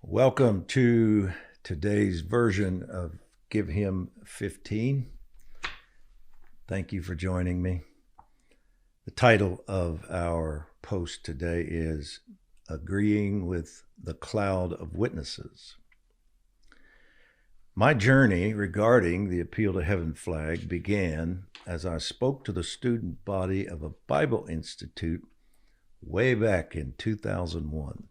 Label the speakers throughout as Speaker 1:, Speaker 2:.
Speaker 1: Welcome to today's version of Give Him 15. Thank you for joining me. The title of our post today is Agreeing with the Cloud of Witnesses. My journey regarding the Appeal to Heaven flag began as I spoke to the student body of a Bible Institute way back in 2001.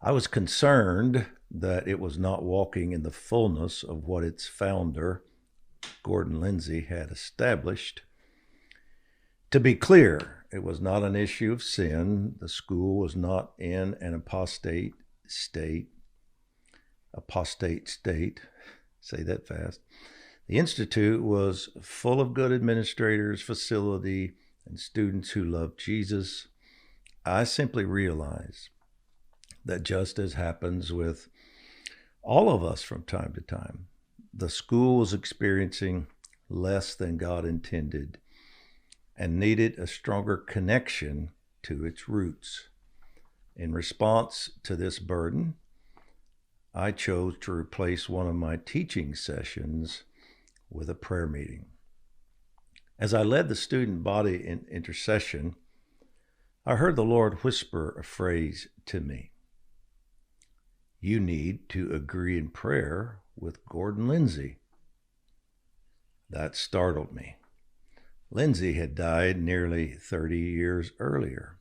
Speaker 1: I was concerned that it was not walking in the fullness of what its founder, Gordon Lindsay, had established. To be clear, it was not an issue of sin. The school was not in an apostate state. Say that fast. The Institute was full of good administrators, facility, and students who loved Jesus. I simply realized that just as happens with all of us from time to time, the school was experiencing less than God intended and needed a stronger connection to its roots. In response to this burden, I chose to replace one of my teaching sessions with a prayer meeting. As I led the student body in intercession, I heard the Lord whisper a phrase to me. You need to agree in prayer with Gordon Lindsay. That startled me. Lindsay had died nearly 30 years earlier.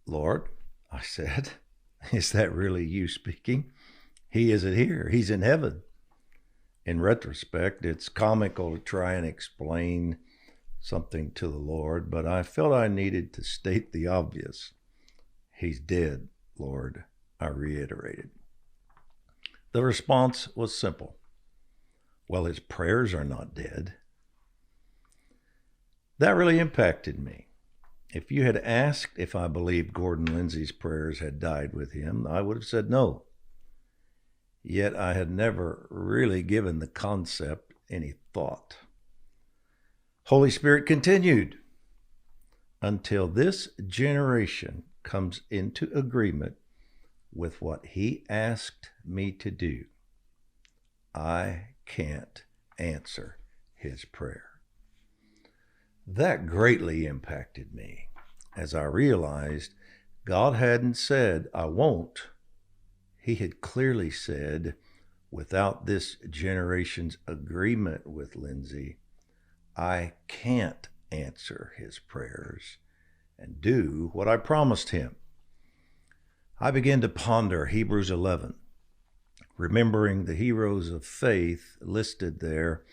Speaker 1: Lord, I said, is that really you speaking? He isn't here. He's in heaven. In retrospect, it's comical to try and explain something to the Lord, but I felt I needed to state the obvious. He's dead, Lord, I reiterated. The response was simple. Well, his prayers are not dead. That really impacted me. If you had asked if I believed Gordon Lindsay's prayers had died with him, I would have said no. Yet I had never really given the concept any thought. Holy Spirit continued, until this generation comes into agreement with what he asked me to do, I can't answer his prayer. That greatly impacted me as I realized God hadn't said, I won't. He had clearly said, without this generation's agreement with Lindsay, I can't answer his prayers and do what I promised him. I began to ponder Hebrews 11, remembering the heroes of faith listed there,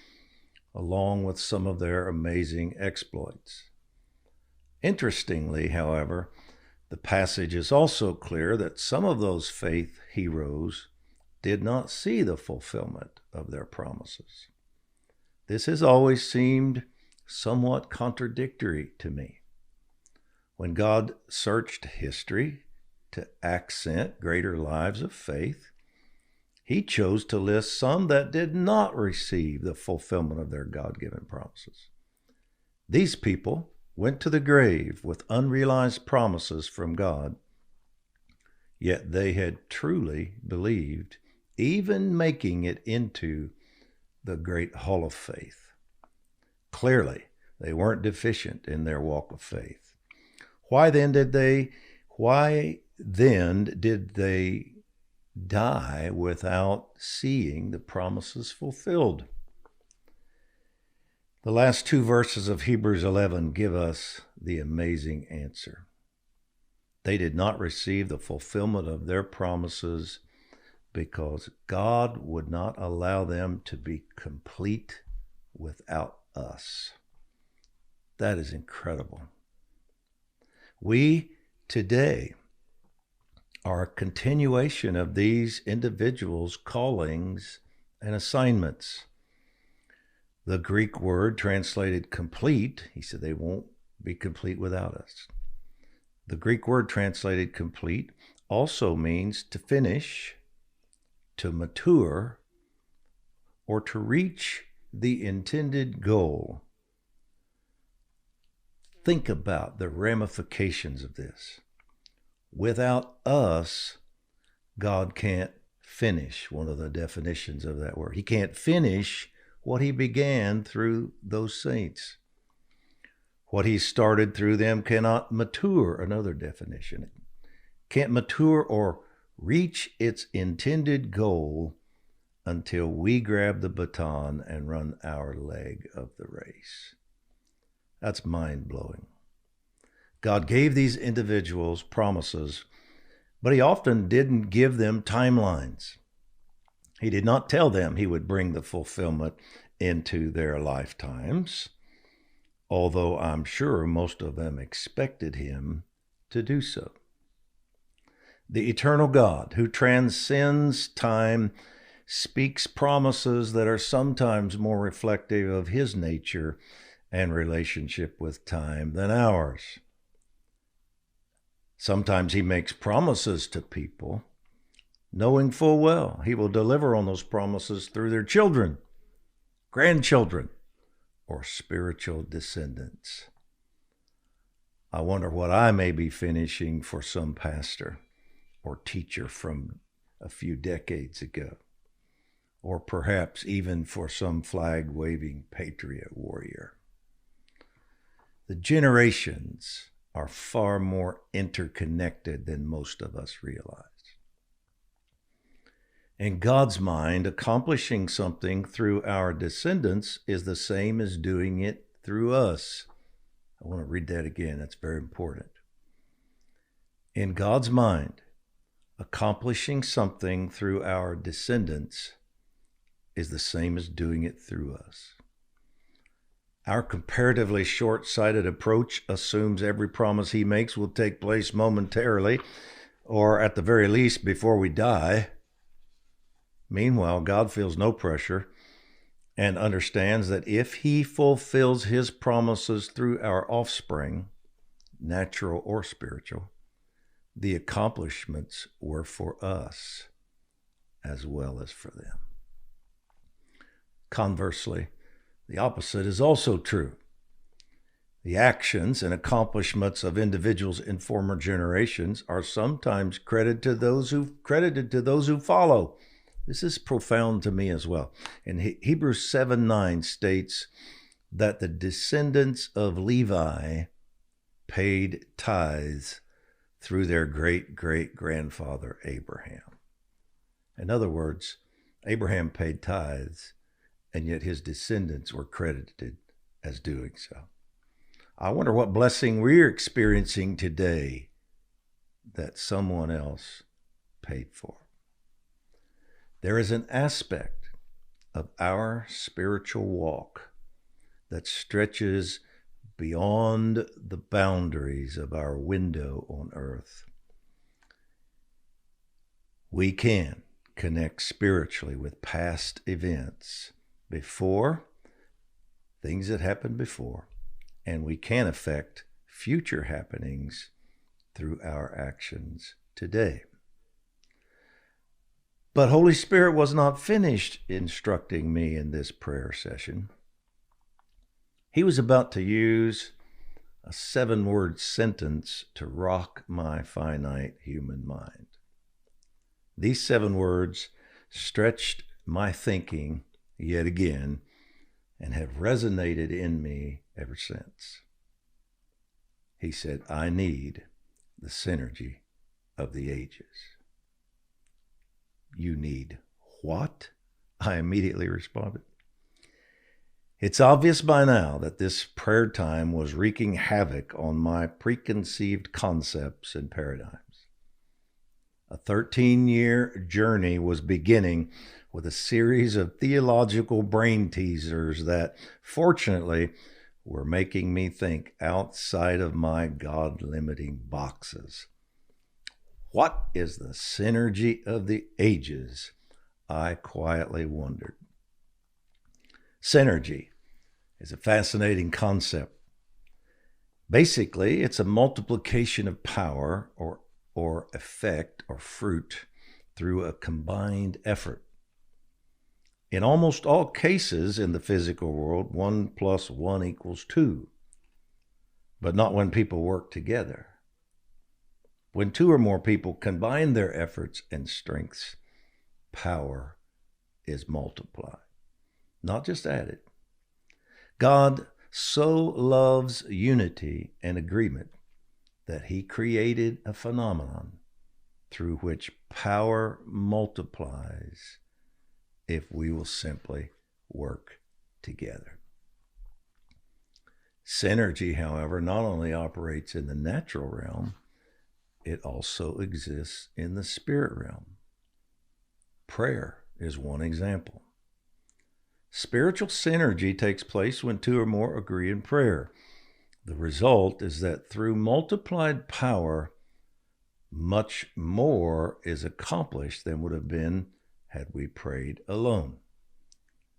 Speaker 1: along with some of their amazing exploits. Interestingly, however, the passage is also clear that some of those faith heroes did not see the fulfillment of their promises. This has always seemed somewhat contradictory to me. When God searched history to accent greater lives of faith, he chose to list some that did not receive the fulfillment of their God-given promises. These people went to the grave with unrealized promises from God, yet they had truly believed, even making it into the great hall of faith. Clearly, they weren't deficient in their walk of faith. Why then did they die without seeing the promises fulfilled? The last two verses of Hebrews 11 give us the amazing answer. They did not receive the fulfillment of their promises because God would not allow them to be complete without us. That is incredible. We today are a continuation of these individuals' callings and assignments. The Greek word translated complete, he said they won't be complete without us. The Greek word translated complete also means to finish, to mature, or to reach the intended goal. Think about the ramifications of this. Without us, God can't finish, one of the definitions of that word. He can't finish what he began through those saints. What he started through them cannot mature, another definition. It can't mature or reach its intended goal until we grab the baton and run our leg of the race. That's mind-blowing. God gave these individuals promises, but he often didn't give them timelines. He did not tell them he would bring the fulfillment into their lifetimes, although I'm sure most of them expected him to do so. The eternal God, who transcends time, speaks promises that are sometimes more reflective of his nature and relationship with time than ours. Sometimes he makes promises to people, knowing full well he will deliver on those promises through their children, grandchildren, or spiritual descendants. I wonder what I may be finishing for some pastor or teacher from a few decades ago, or perhaps even for some flag-waving patriot warrior. The generations are far more interconnected than most of us realize. In God's mind, accomplishing something through our descendants is the same as doing it through us. I want to read that again. That's very important. In God's mind, accomplishing something through our descendants is the same as doing it through us. Our comparatively short-sighted approach assumes every promise he makes will take place momentarily, or at the very least before we die. Meanwhile, God feels no pressure and understands that if he fulfills his promises through our offspring, natural or spiritual, the accomplishments were for us as well as for them. Conversely, the opposite is also true. The actions and accomplishments of individuals in former generations are sometimes credited to those who follow. This is profound to me as well. And Hebrews 7:9 states that the descendants of Levi paid tithes through their great-great-grandfather Abraham. In other words, Abraham paid tithes, and yet his descendants were credited as doing so. I wonder what blessing we're experiencing today that someone else paid for. There is an aspect of our spiritual walk that stretches beyond the boundaries of our window on earth. We can connect spiritually with past events before, things that happened before, and we can affect future happenings through our actions today. But Holy Spirit was not finished instructing me in this prayer session. He was about to use a 7-word sentence to rock my finite human mind. These 7 words stretched my thinking yet again and have resonated in me ever since. He said, I need the synergy of the ages. You need what? I immediately responded. It's obvious by now that this prayer time was wreaking havoc on my preconceived concepts and paradigms. A 13-year journey was beginning with a series of theological brain teasers that, fortunately, were making me think outside of my God-limiting boxes. What is the synergy of the ages? I quietly wondered. Synergy is a fascinating concept. Basically, it's a multiplication of power or effect or fruit through a combined effort. In almost all cases in the physical world, 1 + 1 = 2, but not when people work together. When two or more people combine their efforts and strengths, power is multiplied, not just added. God so loves unity and agreement that he created a phenomenon through which power multiplies if we will simply work together. Synergy, however, not only operates in the natural realm, it also exists in the spirit realm. Prayer is one example. Spiritual synergy takes place when two or more agree in prayer. The result is that through multiplied power, much more is accomplished than would have been had we prayed alone.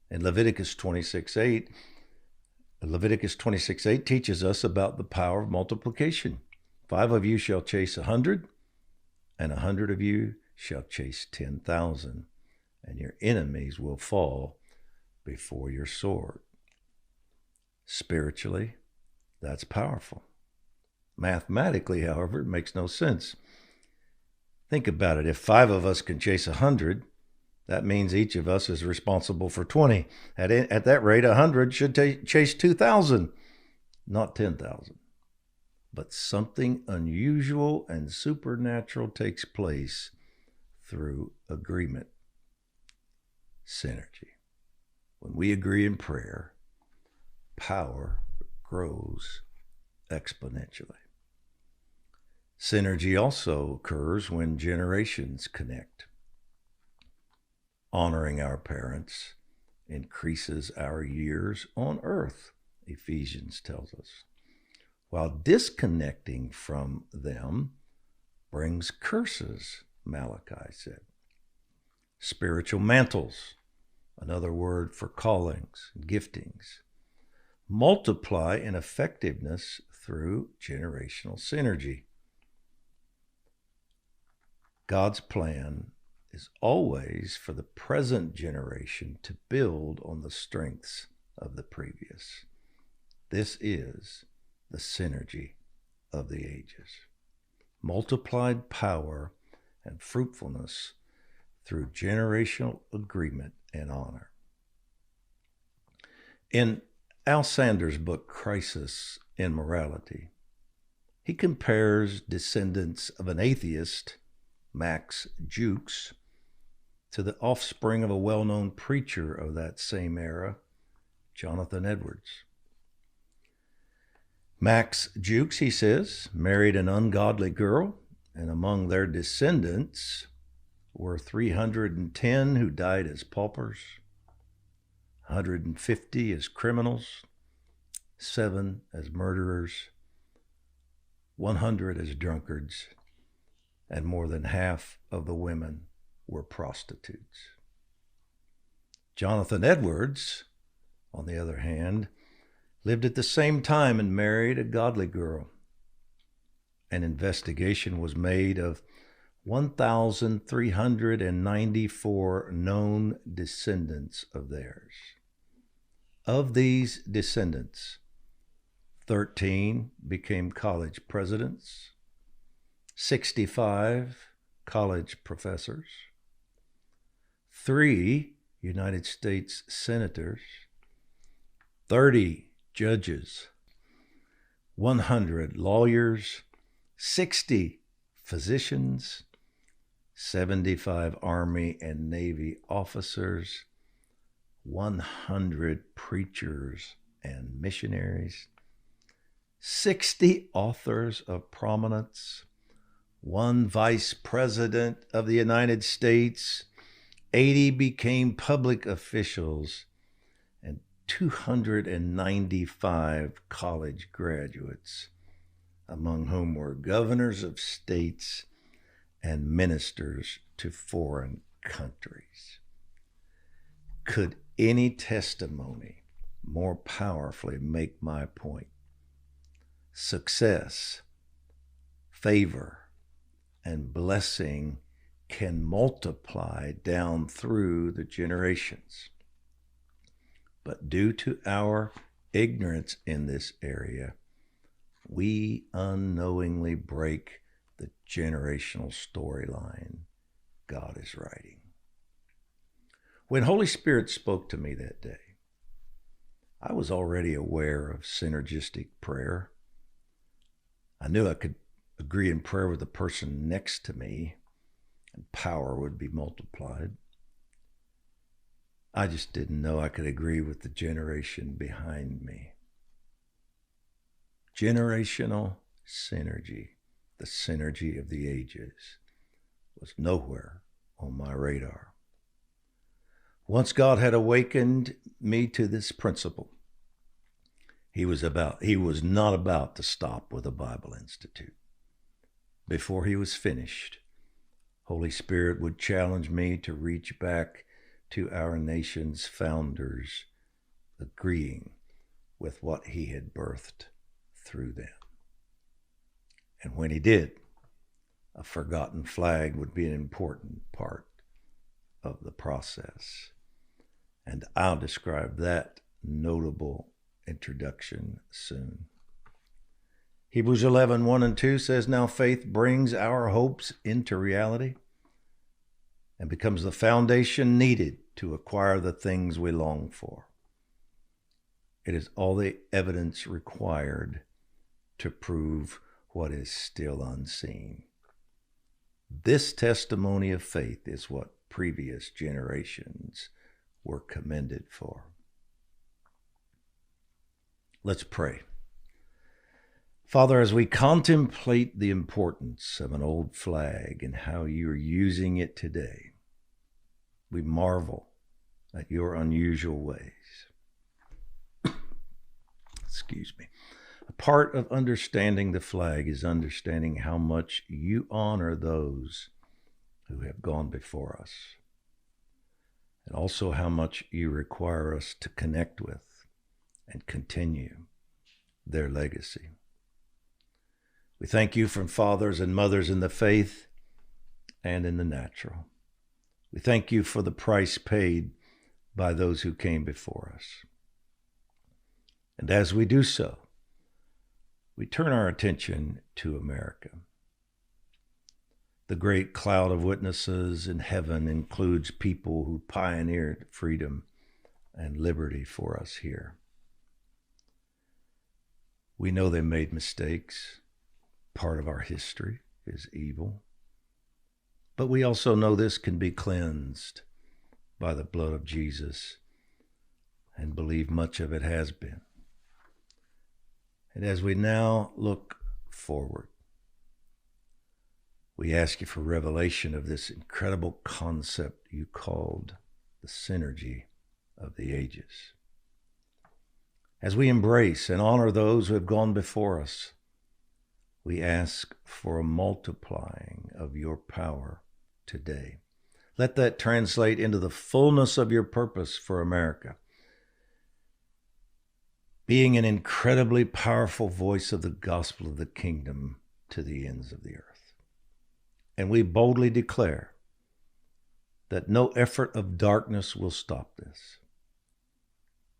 Speaker 1: In Leviticus 26:8 teaches us about the power of multiplication. 5 of you shall chase 100, and 100 of you shall chase 10,000, and your enemies will fall before your sword. Spiritually, that's powerful. Mathematically, however, it makes no sense. Think about it. If 5 of us can chase 100, that means each of us is responsible for 20. At that rate, 100 should chase 2,000, not 10,000. But something unusual and supernatural takes place through agreement. Synergy. When we agree in prayer, power grows exponentially. Synergy also occurs when generations connect. Honoring our parents increases our years on earth, Ephesians tells us, while disconnecting from them brings curses, Malachi said. Spiritual mantles, another word for callings, giftings, multiply in effectiveness through generational synergy. God's plan is always for the present generation to build on the strengths of the previous. This is the synergy of the ages. Multiplied power and fruitfulness through generational agreement and honor. In Al Sanders' book, Crisis in Morality, he compares descendants of an atheist, Max Jukes, to the offspring of a well-known preacher of that same era, Jonathan Edwards. Max Jukes, he says, married an ungodly girl, and among their descendants were 310 who died as paupers, 150 as criminals, 7 as murderers, 100 as drunkards, and more than half of the women were prostitutes. Jonathan Edwards, on the other hand, lived at the same time and married a godly girl. An investigation was made of 1,394 known descendants of theirs. Of these descendants, 13 became college presidents, 65 college professors, 3 United States senators, 30 judges, 100 lawyers, 60 physicians, 75 Army and Navy officers, 100 preachers and missionaries, 60 authors of prominence, 1 vice president of the United States, 80 became public officials, and 295 college graduates, among whom were governors of states and ministers to foreign countries. Could any testimony more powerfully make my point? Success, favor, and blessing can multiply down through the generations. But due to our ignorance in this area, we unknowingly break the generational storyline God is writing. When Holy Spirit spoke to me that day, I was already aware of synergistic prayer. I knew I could agree in prayer with the person next to me, and power would be multiplied. I just didn't know I could agree with the generation behind me. Generational synergy, the synergy of the ages, was nowhere on my radar. Once God had awakened me to this principle, he was not about to stop with a Bible Institute. Before he was finished, Holy Spirit would challenge me to reach back to our nation's founders, agreeing with what he had birthed through them. And when he did, a forgotten flag would be an important part of the process. And I'll describe that notable introduction soon. Hebrews 11, 1 and 2 says, "Now faith brings our hopes into reality and becomes the foundation needed to acquire the things we long for. It is all the evidence required to prove what is still unseen." This testimony of faith is what previous generations were commended for. Let's pray. Father, as we contemplate the importance of an old flag and how you are using it today, we marvel at your unusual ways. Excuse me. A part of understanding the flag is understanding how much you honor those who have gone before us, and also how much you require us to connect with and continue their legacy. We thank you for fathers and mothers in the faith and in the natural. We thank you for the price paid by those who came before us. And as we do so, we turn our attention to America. The great cloud of witnesses in heaven includes people who pioneered freedom and liberty for us here. We know they made mistakes. Part of our history is evil. But we also know this can be cleansed by the blood of Jesus, and believe much of it has been. And as we now look forward, we ask you for revelation of this incredible concept you called the synergy of the ages. As we embrace and honor those who have gone before us, we ask for a multiplying of your power today. Let that translate into the fullness of your purpose for America, being an incredibly powerful voice of the gospel of the kingdom to the ends of the earth. And we boldly declare that no effort of darkness will stop this.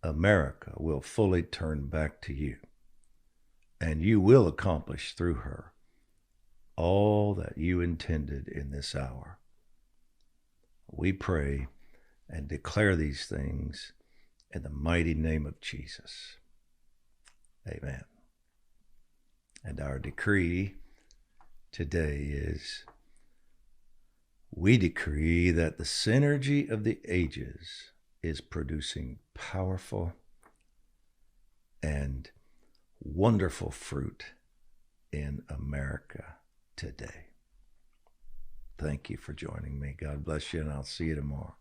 Speaker 1: America will fully turn back to you, and you will accomplish through her all that you intended in this hour. We pray and declare these things in the mighty name of Jesus. Amen. And our decree today is, we decree that the synergy of the ages is producing powerful and wonderful fruit in America today. Thank you for joining me. God bless you, and I'll see you tomorrow.